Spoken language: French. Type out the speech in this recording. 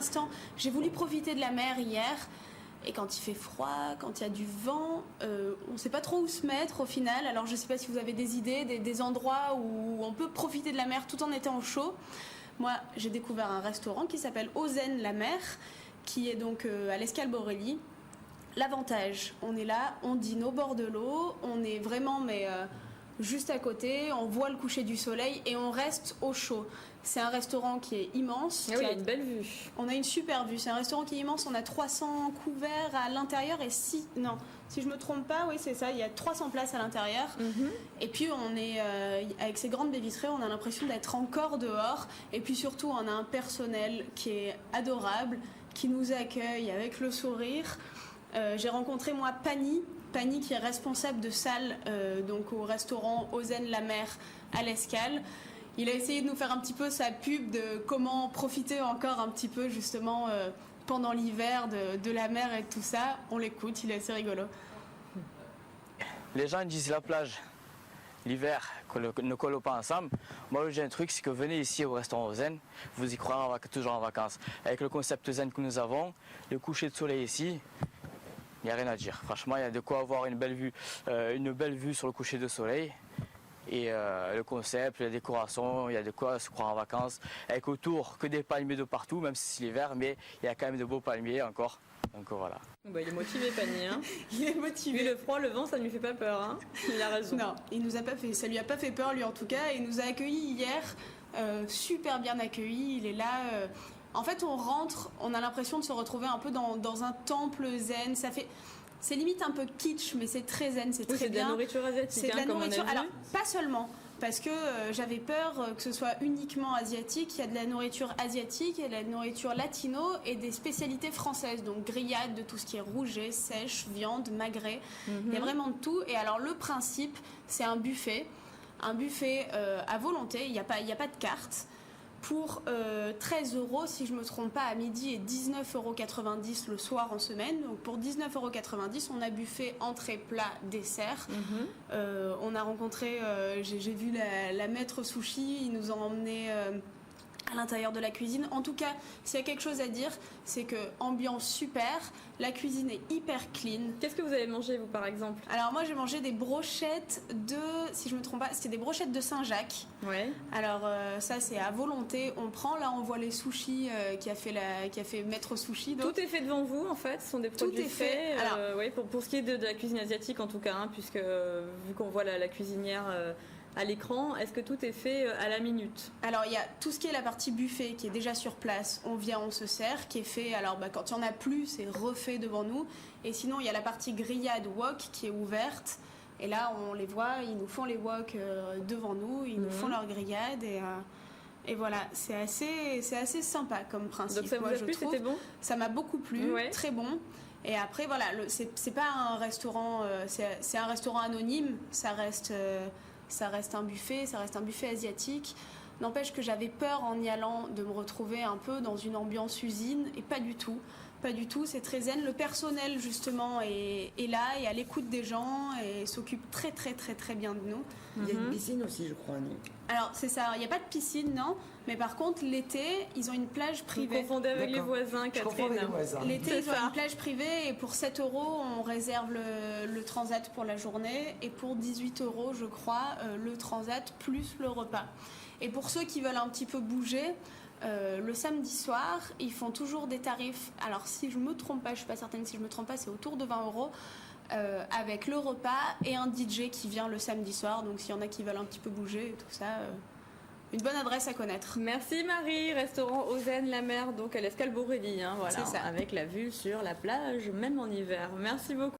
l'instant, j'ai voulu profiter de la mer hier. Et quand il fait froid, quand il y a du vent, on ne sait pas trop où se mettre au final. Alors je ne sais pas si vous avez des idées, des endroits où on peut profiter de la mer tout en étant au chaud. Moi, j'ai découvert un restaurant qui s'appelle Ozen la mer, qui est donc à l'Escale Borelli. L'avantage, on est là, on dîne au bord de l'eau, on est vraiment juste à côté, on voit le coucher du soleil et on reste au chaud. C'est un restaurant qui est immense. Ah oui, il y a une belle vue. On a une super vue. C'est un restaurant qui est immense. On a 300 couverts à l'intérieur et si je me trompe pas, oui c'est ça, il y a 300 places à l'intérieur. Et puis on est avec ces grandes baies vitrées, on a l'impression d'être encore dehors. Et puis surtout, on a un personnel qui est adorable, qui nous accueille avec le sourire. J'ai rencontré moi Pani qui est responsable de salle donc au restaurant Ozen la mer à l'Escale. Il a essayé de nous faire un petit peu sa pub de comment profiter encore un petit peu justement pendant l'hiver de la mer et tout ça. On l'écoute, il est assez rigolo. Les gens disent la plage, l'hiver, ne collent pas ensemble. Moi j'ai un truc, c'est que venez ici au restaurant Ozen, vous y croirez toujours en vacances. Avec le concept Zen que nous avons, le coucher de soleil ici, il n'y a rien à dire. Franchement, il y a de quoi avoir une belle vue sur le coucher de soleil. Et le concept, la décoration, il y a de quoi se croire en vacances. Avec autour que des palmiers de partout, même si c'est l'hiver, mais il y a quand même de beaux palmiers encore. Donc voilà. Bah, il est motivé, Pani. Hein. Il est motivé. Lui, le froid, le vent, ça ne lui fait pas peur. Hein. Il a raison. Non, ça lui a pas fait peur lui en tout cas. Il nous a accueillis hier, super bien accueillis. Il est là. En fait, on rentre, on a l'impression de se retrouver un peu dans un temple zen. C'est limite un peu kitsch, mais c'est très zen, c'est très bien. C'est de la nourriture asiatique, c'est de la nourriture. Comme on a vu. Alors, pas seulement, parce que j'avais peur que ce soit uniquement asiatique. Il y a de la nourriture asiatique, il y a de la nourriture latino et des spécialités françaises. Donc grillades, de tout ce qui est rouget, sèche, viande, magret. Il y a vraiment de tout. Et alors, le principe, c'est un buffet. Un buffet à volonté, il n'y a pas de carte. Pour 13 €, si je ne me trompe pas, à midi et 19,90 € le soir en semaine. Donc pour 19,90 €, on a buffet, entrée, plat, dessert. On a rencontré, j'ai vu la maître sushi, ils nous ont emmenés à l'intérieur de la cuisine. En tout cas, s'il y a quelque chose à dire, c'est que ambiance super, la cuisine est hyper clean. Qu'est-ce que vous avez mangé, vous, par exemple? Alors moi, j'ai mangé des brochettes si je me trompe pas, c'était des brochettes de Saint-Jacques. Ouais. Alors ça, c'est à volonté. On prend, là, on voit les sushis qui a fait Maître Sushi. Donc. Tout est fait devant vous, en fait. Ce sont des produits Tout est fait. Alors, ouais, pour ce qui est de la cuisine asiatique, en tout cas, hein, puisque vu qu'on voit la cuisinière à l'écran, est-ce que tout est fait à la minute? Alors il y a tout ce qui est la partie buffet qui est déjà sur place, on vient, on se sert, qui est fait, alors quand il n'y en a plus, c'est refait devant nous. Et sinon il y a la partie grillade wok qui est ouverte. Et là on les voit, ils nous font les wok devant nous, ils nous font leur grillade et voilà, c'est assez sympa comme principe. Donc ça vous a plu, c'était bon? Ça m'a beaucoup plu, ouais. Très bon. Et après voilà, c'est pas un restaurant, c'est un restaurant anonyme, ça reste un buffet asiatique. N'empêche que j'avais peur en y allant de me retrouver un peu dans une ambiance usine et pas du tout, c'est très zen. Le personnel justement est là et à l'écoute des gens et s'occupe très très très très bien de nous. Il y a une piscine aussi, je crois, non? Alors c'est ça, il n'y a pas de piscine, non, mais par contre l'été ils ont une plage privée. Vous confondez avec les voisins, Catherine. L'été ils ont une plage privée et pour 7 € on réserve le transat pour la journée et pour 18 € je crois le transat plus le repas. Et pour ceux qui veulent un petit peu bouger, le samedi soir, ils font toujours des tarifs. Alors si je me trompe pas, je suis pas certaine si je me trompe pas, c'est autour de 20 € avec le repas et un DJ qui vient le samedi soir. Donc s'il y en a qui veulent un petit peu bouger et tout ça, une bonne adresse à connaître. Merci Marie, restaurant Ozen la mer, donc à l'Escale Borelli, hein, voilà, c'est ça. Avec la vue sur la plage, même en hiver. Merci beaucoup.